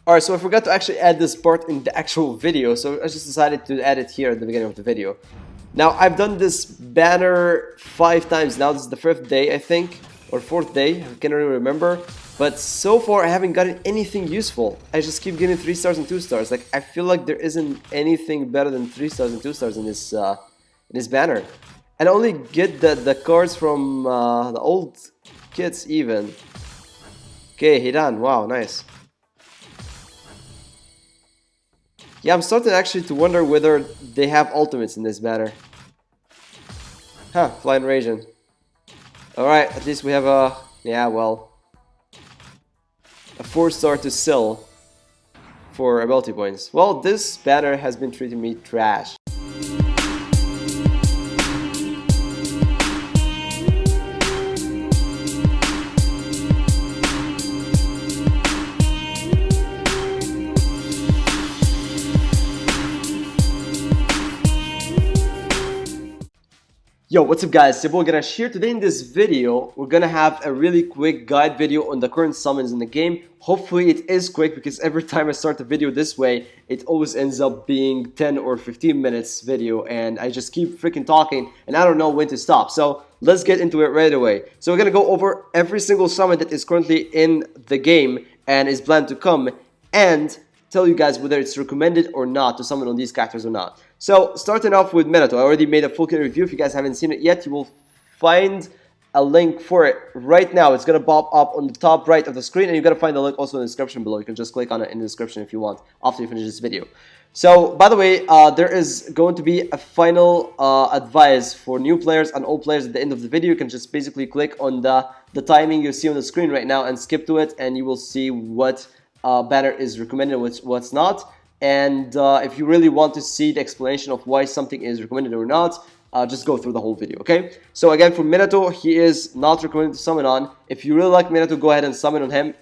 Alright, so I forgot to actually add this part in the actual video, so I just decided to add it here at the beginning of the video. Now, I've done this banner 5 times now. This is the 5th day, I think, or 4th day, I can't really remember. But so far, I haven't gotten anything useful. I just keep getting 3 stars and 2 stars. Like, I feel like there isn't anything better than 3 stars and 2 stars in this banner. And I only get the cards from the old kits even. Okay, Hidan, wow, nice. Yeah, I'm starting actually to wonder whether they have ultimates in this banner. Huh, Flying Raging. Alright, at least we have a... yeah, well... a 4-star to sell for ability points. Well, this banner has been treating me trash. Yo, what's up guys, it's your boy Ganesh here. Today in this video, we're gonna have a really quick guide video on the current summons in the game. Hopefully it is quick because every time I start the video this way, it always ends up being 10 or 15 minutes video and I just keep freaking talking and I don't know when to stop. So let's get into it right away. So we're gonna go over every single summon that is currently in the game and is planned to come and tell you guys whether it's recommended or not to summon on these characters or not. So, starting off with Naruto, I already made a full kit review. If you guys haven't seen it yet, you will find a link for it right now. It's going to pop up on the top right of the screen, and you're going to find the link also in the description below. You can just click on it in the description if you want, after you finish this video. So, by the way, there is going to be a final advice for new players and old players at the end of the video. You can just basically click on the timing you see on the screen right now and skip to it, and you will see what banner is recommended and what's not. And if you really want to see the explanation of why something is recommended or not, just go through the whole video, okay? So again, for Minato, he is not recommended to summon on. If you really like Minato, go ahead and summon on him.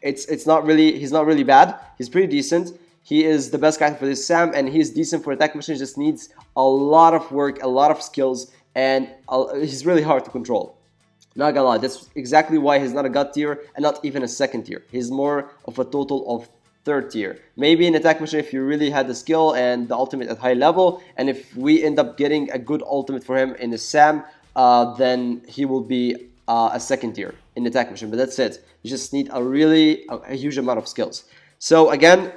He's not really bad. He's pretty decent. He is the best character for this Sam, and he's decent for attack machine. Just needs a lot of work, a lot of skills, and he's really hard to control. Not gonna lie, that's exactly why he's not a God tier and not even a second tier. He's more of a total of 3rd tier. Maybe in attack machine if you really had the skill and the ultimate at high level, and if we end up getting a good ultimate for him in the Sam, then he will be a 2nd tier in attack machine. But that's it. You just need a huge amount of skills. So again,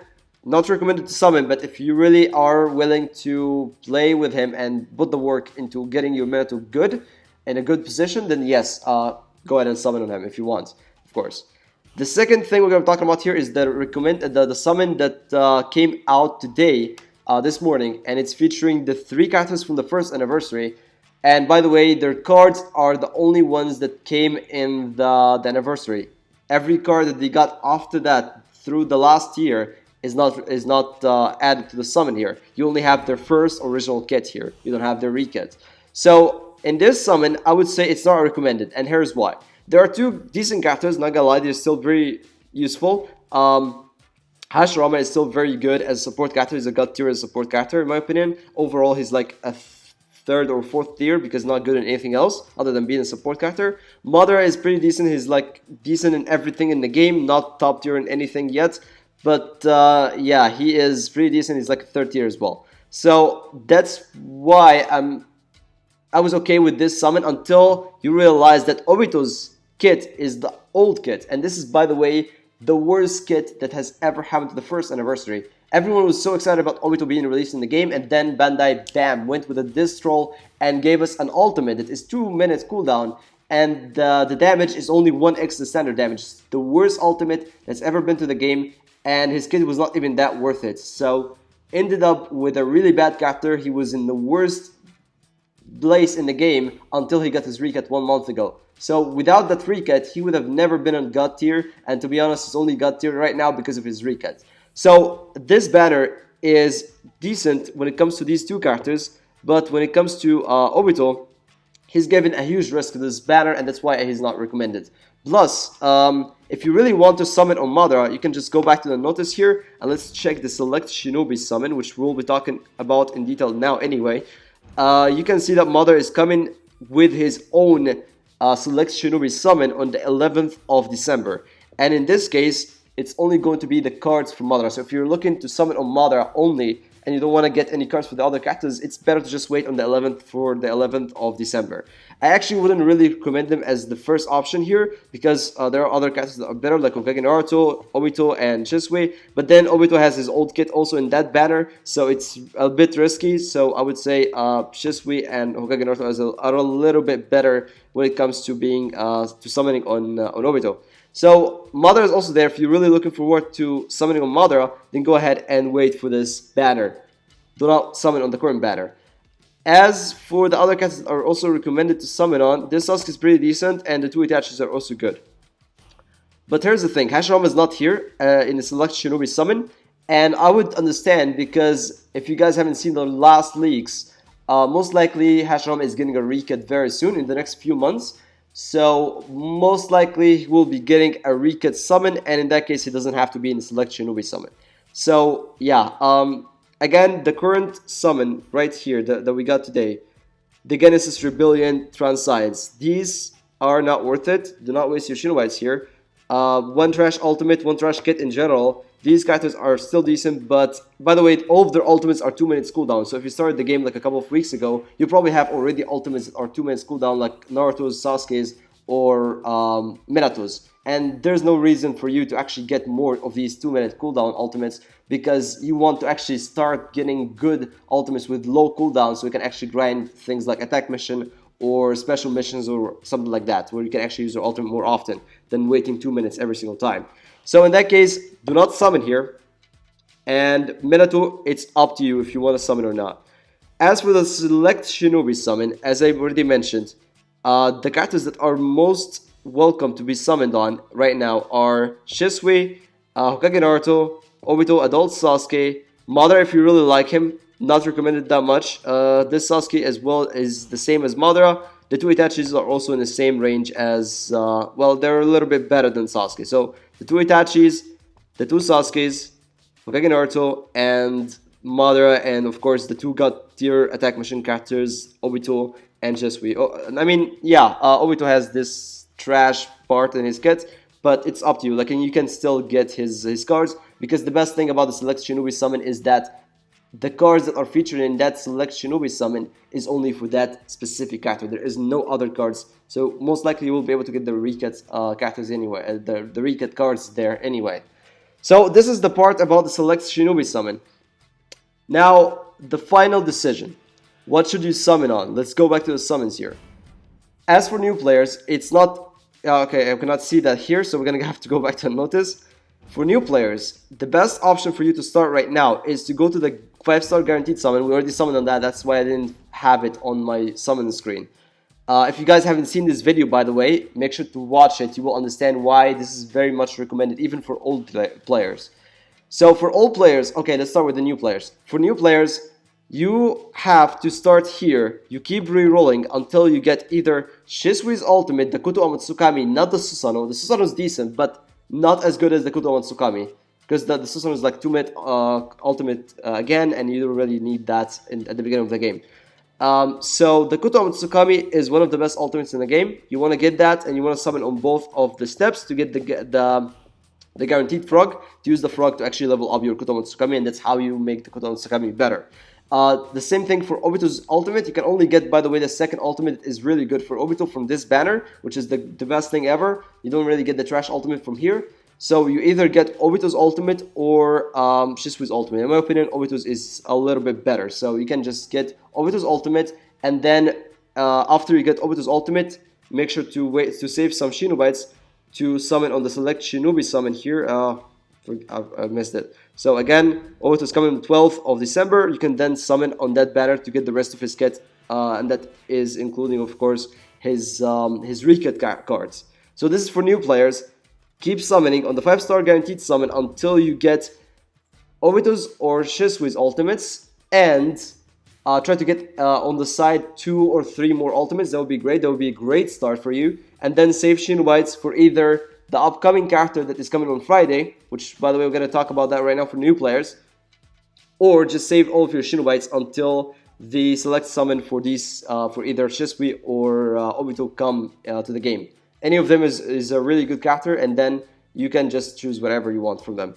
not recommended to summon, but if you really are willing to play with him and put the work into getting your Minato good in a good position, then yes, go ahead and summon on him if you want, of course. The second thing we're going to be talking about here is the summon that came out today, this morning, and it's featuring the 3 characters from the 1st anniversary. And by the way, their cards are the only ones that came in the anniversary. Every card that they got after that through the last year is not added to the summon here. You only have their first original kit here. You don't have their rekit. So in this summon, I would say it's not recommended, and here's why. There are 2 decent characters, not gonna lie, they're still very useful. Hashirama is still very good as a support character. He's a God tier as a support character, in my opinion. Overall, he's like a 3rd or 4th tier because not good in anything else other than being a support character. Madara is pretty decent. He's like decent in everything in the game, not top tier in anything yet. But yeah, he is pretty decent. He's like a 3rd tier as well. So that's why I was okay with this summon until you realize that Obito's kit is the old kit, and this is, by the way, the worst kit that has ever happened to the 1st anniversary. Everyone was so excited about Obito being released in the game, and then Bandai, bam, went with a diss troll and gave us an ultimate that is 2 minutes cooldown, and the damage is only 1x the standard damage. It's the worst ultimate that's ever been to the game, and his kit was not even that worth it. So, ended up with a really bad character. He was in the worst place in the game until he got his recut 1 month ago. So without that recut, he would have never been on God tier, and to be honest, he's only God tier right now because of his recut. So this banner is decent when it comes to these 2 characters, but when it comes to Obito, he's given a huge risk to this banner, and that's why he's not recommended. Plus, if you really want to summon on Madara, you can just go back to the notice here, and let's check the select Shinobi summon, which we'll be talking about in detail now anyway. You can see that Madara is coming with his own select Shinobi summon on the 11th of December. And in this case, it's only going to be the cards from Madara. So if you're looking to summon on Madara only and you don't want to get any cards for the other characters, it's better to just wait on the 11th for the 11th of December. I actually wouldn't really recommend them as the first option here because there are other characters that are better like Hokage Naruto, Obito, and Shisui. But then Obito has his old kit also in that banner, so it's a bit risky. So I would say Shisui and Hokage Naruto are a little bit better when it comes to being to summoning on Obito. So Madara is also there. If you're really looking forward to summoning on Madara, then go ahead and wait for this banner. Do not summon on the current banner. As for the other characters that are also recommended to summon on, this Sasuke is pretty decent and the two Itachis are also good. But here's the thing, Hashirama is not here in the Select Shinobi Summon, and I would understand because if you guys haven't seen the last leaks, most likely Hashirama is getting a recut very soon in the next few months. So most likely he will be getting a recut summon, and in that case he doesn't have to be in the Select Shinobi Summon. So yeah, again, the current summon right here that we got today, the Genesis Rebellion Transcience, these are not worth it. Do not waste your Shinobites here. One trash ultimate, one trash kit in general. These characters are still decent, but by the way, all of their ultimates are 2 minutes cooldown. So if you started the game like a couple of weeks ago, you probably have already ultimates that are 2 minutes cooldown, like Naruto's, Sasuke's, or Minato's. And there's no reason for you to actually get more of these 2-minute cooldown ultimates because you want to actually start getting good ultimates with low cooldown so you can actually grind things like attack mission or special missions or something like that, where you can actually use your ultimate more often than waiting 2 minutes every single time. So in that case, do not summon here. And Minato, it's up to you if you want to summon or not. As for the Select Shinobi Summon, as I already mentioned, the characters that are most welcome to be summoned on right now are Shisui, Hokage Naruto, Obito, Adult Sasuke, Madara if you really like him, not recommended that much. This Sasuke as well is the same as Madara. The two Itachis are also in the same range as, well, they're a little bit better than Sasuke. So the two Itachis, the two Sasukes, Hokage Naruto, and Madara, and of course the two god tier attack machine characters, Obito and Shisui. I mean, yeah, Obito has this trash part in his kit, but it's up to you. Like, and you can still get his cards, because the best thing about the Select Shinobi Summon is that the cards that are featured in that Select Shinobi Summon is only for that specific character. There is no other cards, so most likely you will be able to get the recut characters anyway, the recut cards there anyway. So this is the part about the Select Shinobi Summon. Now, the final decision. What should you summon on? Let's go back to the summons here. As for new players, it's not... okay, I cannot see that here, so we're going to have to go back to notice. For new players, the best option for you to start right now is to go to the 5-star guaranteed summon. We already summoned on that, that's why I didn't have it on my summon screen. If you guys haven't seen this video, by the way, make sure to watch it. You will understand why this is very much recommended, even for old players. So for old players, okay, let's start with the new players. For new players, you have to start here. You keep re-rolling until you get either Shisui's ultimate, the Kuto Amatsukami, not the Susanoo. The Susanoo is decent, but not as good as the Kuto Amatsukami, because the Susanoo is like 2-minute ultimate again, and you don't really need that at the beginning of the game. So the Kuto Amatsukami is one of the best ultimates in the game. You want to get that, and you want to summon on both of the steps to get the guaranteed frog, to use the frog to actually level up your Kuto Amatsukami, and that's how you make the Kuto Amatsukami better. The same thing for Obito's ultimate. You can only get, by the way, the second ultimate is really good for Obito from this banner, which is the best thing ever. You don't really get the trash ultimate from here. So you either get Obito's ultimate or Shisui's ultimate. In my opinion, Obito's is a little bit better. So you can just get Obito's ultimate, and then after you get Obito's ultimate, make sure to wait to save some Shinobites to summon on the Select Shinobi Summon here. I missed it. So again, Obito's coming on the 12th of December. You can then summon on that banner to get the rest of his kit, and that is including, of course, his recut cards. So this is for new players. Keep summoning on the 5-star guaranteed summon until you get Obito's or Shisui's ultimates, and try to get on the side 2 or 3 more ultimates. That would be great. That would be a great start for you. And then save Shinobites for either the upcoming character that is coming on Friday, which, by the way, we're going to talk about that right now for new players, or just save all of your Shinobites until the select summon for these, for either Shisui or Obito come to the game. Any of them is a really good character, and then you can just choose whatever you want from them.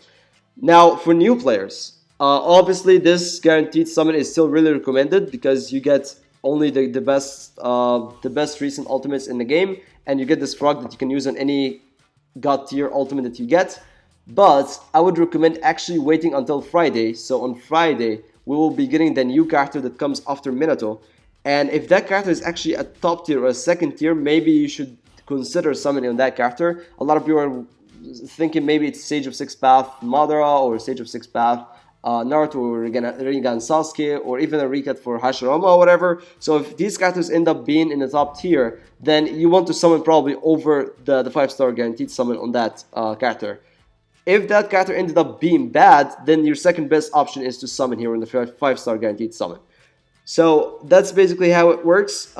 Now, for new players, obviously this guaranteed summon is still really recommended because you get only the best recent ultimates in the game, and you get this frog that you can use on any god tier ultimate that you get. But I would recommend actually waiting until Friday. So on Friday, we will be getting the new character that comes after Minato. And if that character is actually a top tier or a second tier, maybe you should consider summoning on that character. A lot of people are thinking maybe it's Sage of Six Path Madara or Sage of Six Path Naruto or Rinnegan Sasuke, or even a recut for Hashirama or whatever. So if these characters end up being in the top tier, then you want to summon probably over the 5-star guaranteed summon on that character. If that character ended up being bad, then your second best option is to summon here on the 5-star guaranteed summon. So that's basically how it works.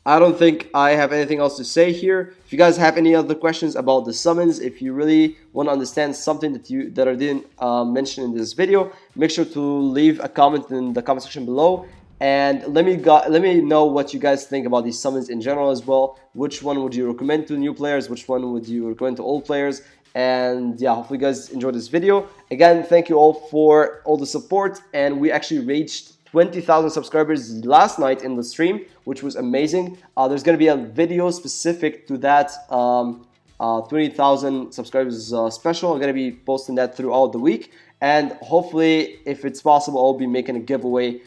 I don't think I have anything else to say here. If you guys have any other questions about the summons, if you really want to understand something that I didn't mention in this video, make sure to leave a comment in the comment section below. And let me know what you guys think about these summons in general as well. Which one would you recommend to new players? Which one would you recommend to old players? And yeah, hopefully you guys enjoyed this video. Again, thank you all for all the support. And we actually reached 20,000 subscribers last night in the stream, which was amazing. There's going to be a video specific to that 20,000 subscribers special. I'm going to be posting that throughout the week. And hopefully, if it's possible, I'll be making a giveaway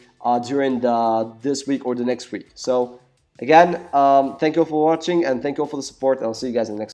during this week or the next week. So again, thank you all for watching and thank you all for the support. I'll see you guys in the next